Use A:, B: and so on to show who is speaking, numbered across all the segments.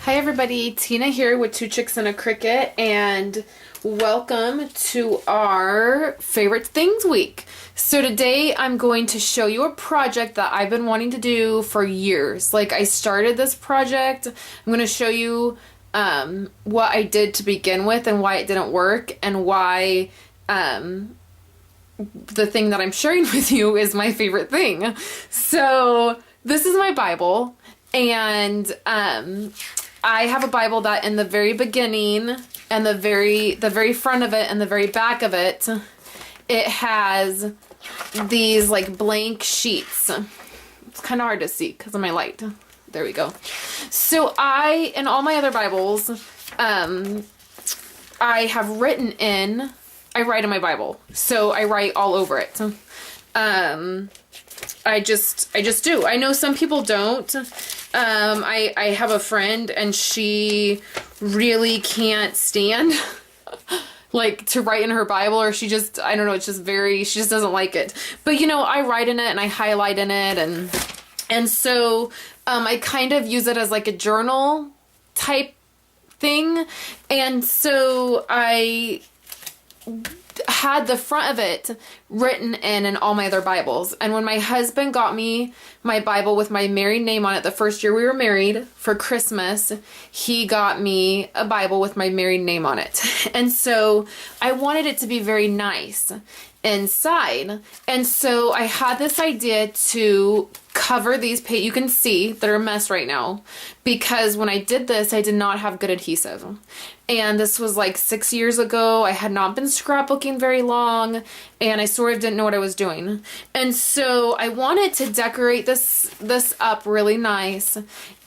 A: Hi everybody, Tina here with Two Chicks and a Cricket, and welcome to our Favorite Things Week. So today I'm going to show you a project that I've been wanting to do for years. Like, I started this project. I'm going to show you what I did to begin with and why it didn't work, and why the thing that I'm sharing with you is my favorite thing. So this is my Bible, and I have a Bible that in the very beginning and the very front of it and the very back of it, it has these like blank sheets. It's kind of hard to see because of my light. There we go. So in all my other Bibles, I write in my Bible. So I write all over it. I just do. I know some people don't. I have a friend and she really can't stand like to write in her Bible, or she just, I don't know, it's just she just doesn't like it. But you know, I write in it and I highlight in it, and so I kind of use it as like a journal type thing. And so I had the front of it written in all my other Bibles. And when my husband got me my Bible with my married name on it the first year we were married for Christmas, he got me a Bible with my married name on it. And so I wanted it to be very nice inside. And so I had this idea to cover these pages. You can see they're a mess right now because when I did this, I did not have good adhesive. And this was like 6 years ago. I had not been scrapbooking very long, and I sort of didn't know what I was doing. And so I wanted to decorate this up really nice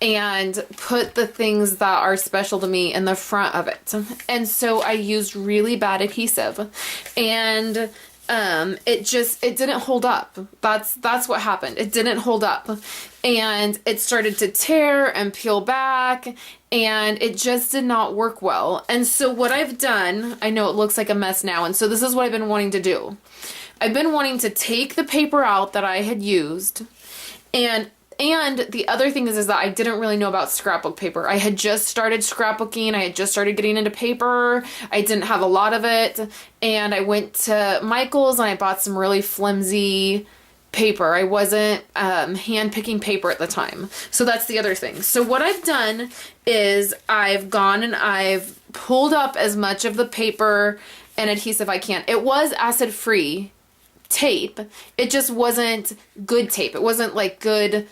A: and put the things that are special to me in the front of it. And so I used really bad adhesive, and it didn't hold up. That's what happened. It didn't hold up, and it started to tear and peel back, and it just did not work well. And so what I've done, I know it looks like a mess now, and so this is what I've been wanting to do. I've been wanting to take the paper out that I had used, and the other thing is that I didn't really know about scrapbook paper. I had just started scrapbooking. I had just started getting into paper. I didn't have a lot of it. And I went to Michael's and I bought some really flimsy paper. I wasn't hand picking paper at the time. So that's the other thing. So what I've done is I've gone and I've pulled up as much of the paper and adhesive I can. It was acid-free tape. It just wasn't good tape. It wasn't like good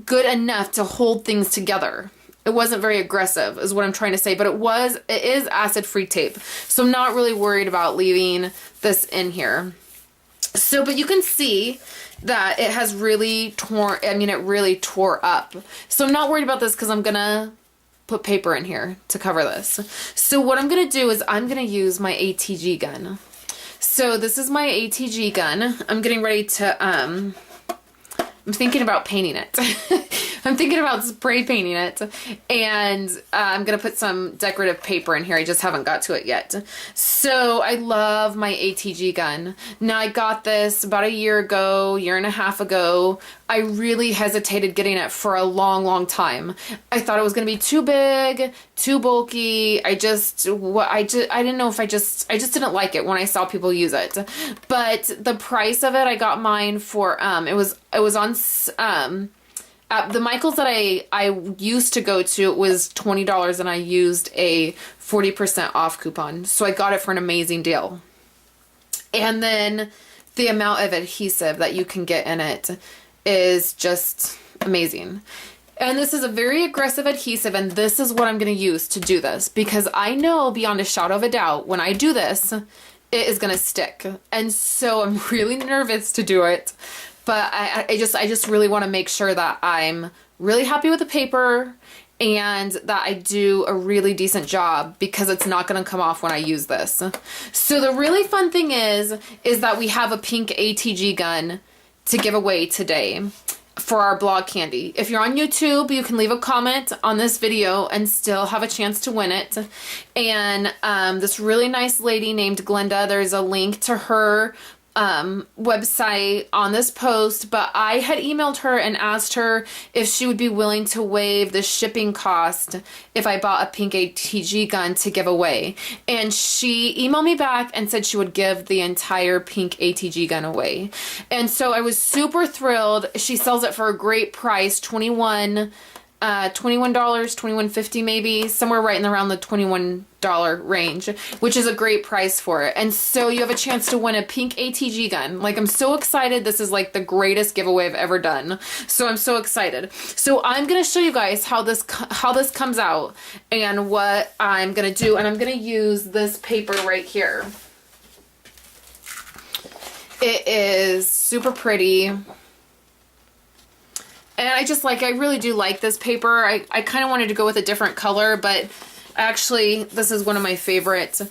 A: enough to hold things together. It wasn't very aggressive is what I'm trying to say, but it is acid-free tape. So I'm not really worried about leaving this in here. So, but you can see that it has really it really tore up. So I'm not worried about this because I'm gonna put paper in here to cover this. So what I'm gonna do is I'm gonna use my ATG gun. So this is my ATG gun. I'm getting ready to, I'm thinking about painting it. I'm thinking about spray painting it, and I'm going to put some decorative paper in here. I just haven't got to it yet. So I love my ATG gun. Now, I got this about a year and a half ago. I really hesitated getting it for a long, long time. I thought it was going to be too big, too bulky. I didn't know if I just didn't like it when I saw people use it. But the price of it, I got mine for, it was on, the Michael's that I used to go to, it was $20, and I used a 40% off coupon. So I got it for an amazing deal. And then the amount of adhesive that you can get in it is just amazing. And this is a very aggressive adhesive, and this is what I'm going to use to do this, because I know beyond a shadow of a doubt when I do this, it is going to stick. And so I'm really nervous to do it. But I just really want to make sure that I'm really happy with the paper and that I do a really decent job, because it's not going to come off when I use this. So the really fun thing is that we have a pink ATG gun to give away today for our blog candy. If you're on YouTube, you can leave a comment on this video and still have a chance to win it. And this really nice lady named Glenda, there's a link to her website on this post, but I had emailed her and asked her if she would be willing to waive the shipping cost if I bought a pink ATG gun to give away. And she emailed me back and said she would give the entire pink ATG gun away. And so I was super thrilled. She sells it for a great price, $21, $21.50 maybe, somewhere right in around the $21 range, which is a great price for it. And so you have a chance to win a pink ATG gun. Like, I'm so excited. This is like the greatest giveaway I've ever done. So I'm so excited. So I'm going to show you guys how this comes out and what I'm going to do. And I'm going to use this paper right here. It is super pretty. And I really do like this paper. I kind of wanted to go with a different color, but actually this is one of my favorites.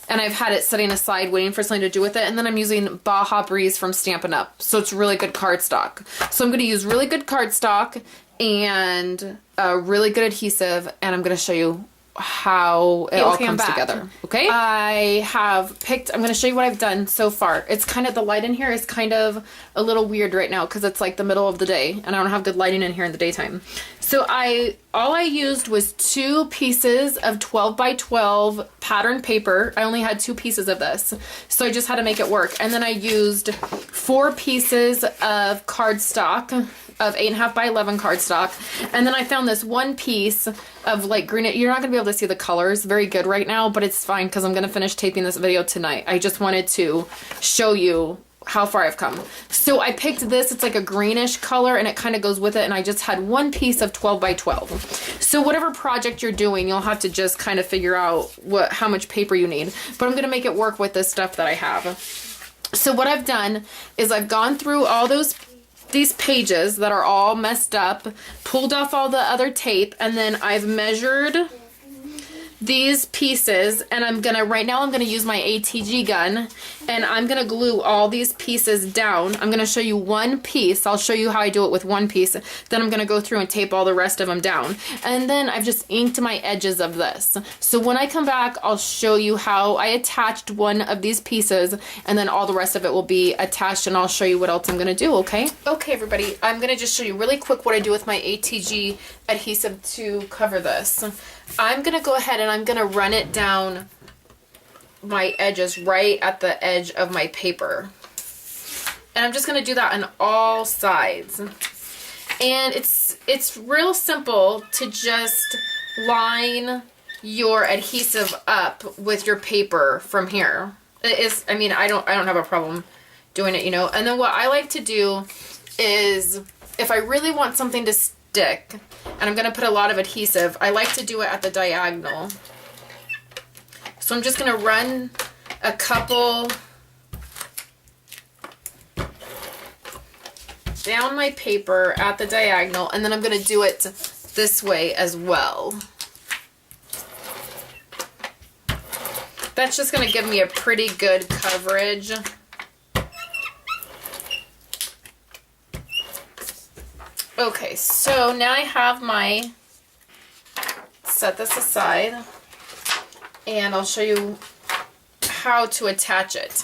A: And I've had it sitting aside waiting for something to do with it. And then I'm using Baja Breeze from Stampin' Up. So it's really good cardstock. So I'm going to use really good cardstock and really good adhesive. And I'm going to show you how it all comes together. Okay, I'm going to show you what I've done so far. It's kind of, the light in here is kind of a little weird right now because it's like the middle of the day and I don't have good lighting in here in the daytime. So all I used was 2 pieces of 12 by 12 pattern paper. I only had 2 pieces of this, so I just had to make it work. And then I used 4 pieces of cardstock, of 8.5 by 11 cardstock. And then I found this one piece of like green. You're not gonna be able to see the colors very good right now, but it's fine because I'm gonna finish taping this video tonight. I just wanted to show you how far I've come. So I picked this, it's like a greenish color and it kind of goes with it, and I just had 1 piece of 12 by 12. So whatever project you're doing, you'll have to just kind of figure out how much paper you need. But I'm gonna make it work with this stuff that I have. So what I've done is I've gone through all these pages that are all messed up, pulled off all the other tape, and then I've measured these pieces, and right now I'm gonna use my ATG gun and I'm gonna glue all these pieces down. I'm gonna show you one piece. I'll show you how I do it with one piece. Then I'm gonna go through and tape all the rest of them down. And then I've just inked my edges of this. So when I come back, I'll show you how I attached one of these pieces, and then all the rest of it will be attached, and I'll show you what else I'm gonna do, okay? Okay, everybody, I'm gonna just show you really quick what I do with my ATG adhesive to cover this. I'm gonna go ahead and I'm gonna run it down my edges right at the edge of my paper. And I'm just gonna do that on all sides. And it's real simple to just line your adhesive up with your paper from here. It is, I mean, I don't have a problem doing it, you know. And then what I like to do is, if I really want something to stick, and I'm going to put a lot of adhesive, I like to do it at the diagonal. So I'm just going to run a couple down my paper at the diagonal, and then I'm going to do it this way as well. That's just going to give me a pretty good coverage. Okay, so now I have my, set this aside, and I'll show you how to attach it.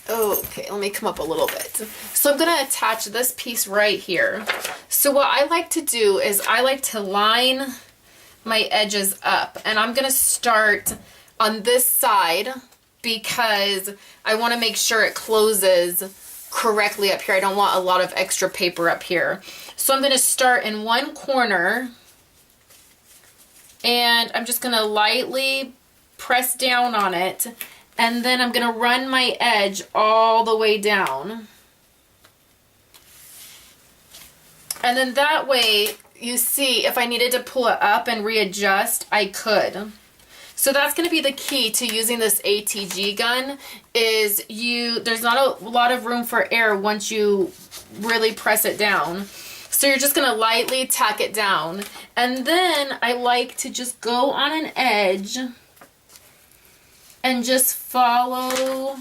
A: Okay, let me come up a little bit. So I'm going to attach this piece right here. So what I like to do is I like to line my edges up, and I'm going to start on this side because I want to make sure it closes correctly up here. I don't want a lot of extra paper up here. So I'm going to start in one corner, and I'm just going to lightly press down on it, and then I'm going to run my edge all the way down. And then that way, you see, if I needed to pull it up and readjust, I could. So that's going to be the key to using this ATG gun, is there's not a lot of room for air once you really press it down. So you're just going to lightly tack it down. And then I like to just go on an edge and just follow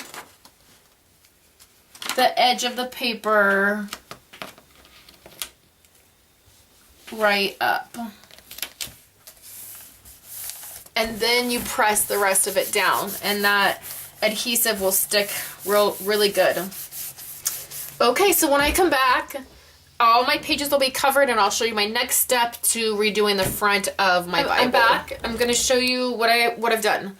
A: the edge of the paper right up. and then you press the rest of it down, and that adhesive will stick really good. Okay, so when I come back, all my pages will be covered, and I'll show you my next step to redoing the front of my Bible. I'm back. I'm going to show you what I've done.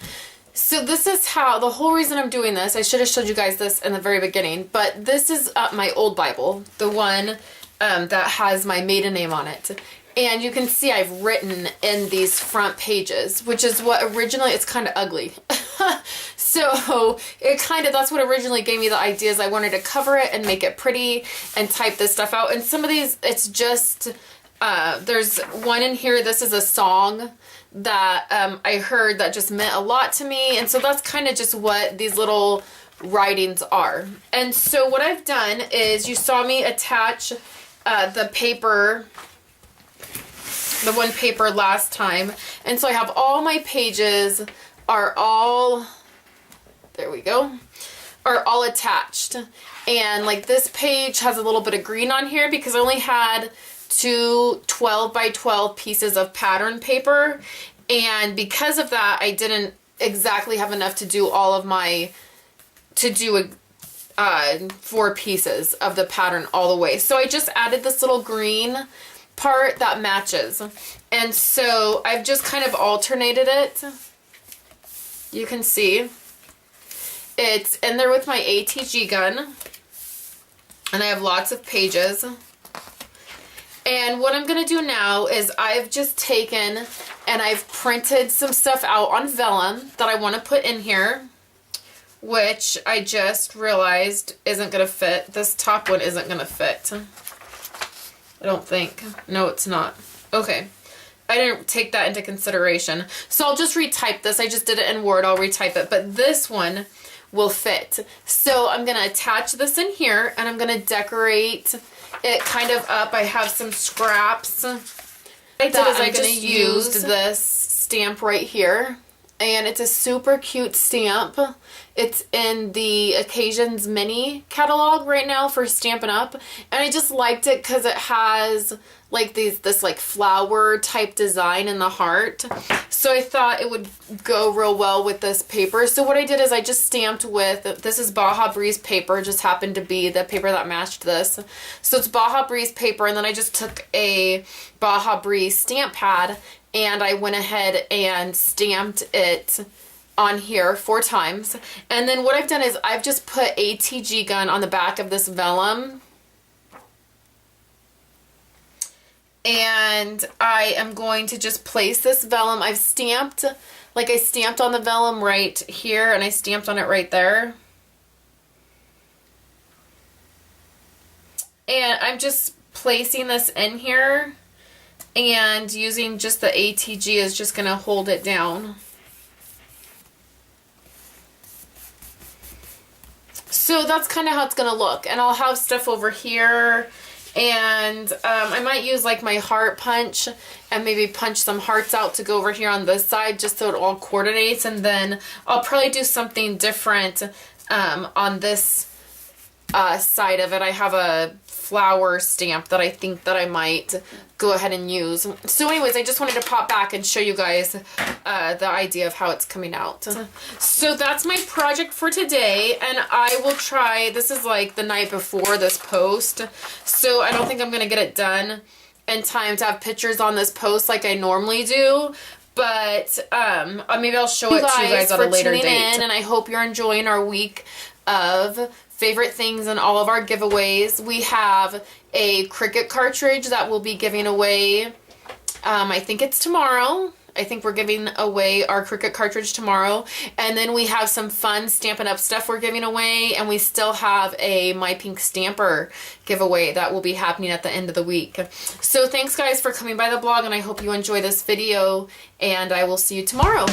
A: So this is how, the whole reason I'm doing this, I should have showed you guys this in the very beginning, but this is my old Bible, the one that has my maiden name on it. And you can see I've written in these front pages, which is what originally, it's kind of ugly. So that's what originally gave me the ideas. I wanted to cover it and make it pretty and type this stuff out. And some of these, it's just, there's one in here, this is a song that I heard that just meant a lot to me. And so that's kind of just what these little writings are. And so what I've done is, you saw me attach the paper, the one paper last time. And so I have all my pages are all, there we go, are all attached. And like this page has a little bit of green on here because I only had two 12 by 12 pieces of pattern paper, and because of that I didn't exactly have enough to do all of my, to do 4 pieces of the pattern all the way. So I just added this little green part that matches, and so I've just kind of alternated it. You can see it's in there with my ATG gun, and I have lots of pages. And what I'm going to do now is I've just taken and I've printed some stuff out on vellum that I want to put in here, which I just realized isn't going to fit. This top one isn't going to fit. I don't think. No, it's not. Okay. I didn't take that into consideration. So I'll just retype this. I just did it in Word. I'll retype it. But this one will fit. So I'm going to attach this in here, and I'm going to decorate it kind of up. I have some scraps. What I did is I just used this stamp right here, and it's a super cute stamp. It's in the Occasions Mini catalog right now for Stampin' Up, and I just liked it because it has like this like flower type design in the heart. So I thought it would go real well with this paper. So what I did is I just stamped with, this is Baja Breeze paper, just happened to be the paper that matched this. So it's Baja Breeze paper, and then I just took a Baja Breeze stamp pad and I went ahead and stamped it on here 4 times. And then what I've done is I've just put ATG gun on the back of this vellum. And I am going to just place this vellum. I've stamped, like I stamped on the vellum right here, and I stamped on it right there. And I'm just placing this in here, and using just the ATG is just going to hold it down. So that's kind of how it's going to look. And I'll have stuff over here. And I might use like my heart punch and maybe punch some hearts out to go over here on this side just so it all coordinates. And then I'll probably do something different on this side of it. I have a flower stamp that I think that I might go ahead and use. So anyways, I just wanted to pop back and show you guys the idea of how it's coming out. So that's my project for today, and I will try, this is like the night before this post, so I don't think I'm going to get it done in time to have pictures on this post like I normally do. But maybe I'll show it to you guys at a later date. And I hope you're enjoying our week of favorite things and all of our giveaways. We have a Cricut cartridge that we'll be giving away. I think it's tomorrow. I think we're giving away our Cricut cartridge tomorrow. And then we have some fun Stampin' Up stuff we're giving away. And we still have a My Pink Stamper giveaway that will be happening at the end of the week. So thanks guys for coming by the blog, and I hope you enjoy this video, and I will see you tomorrow.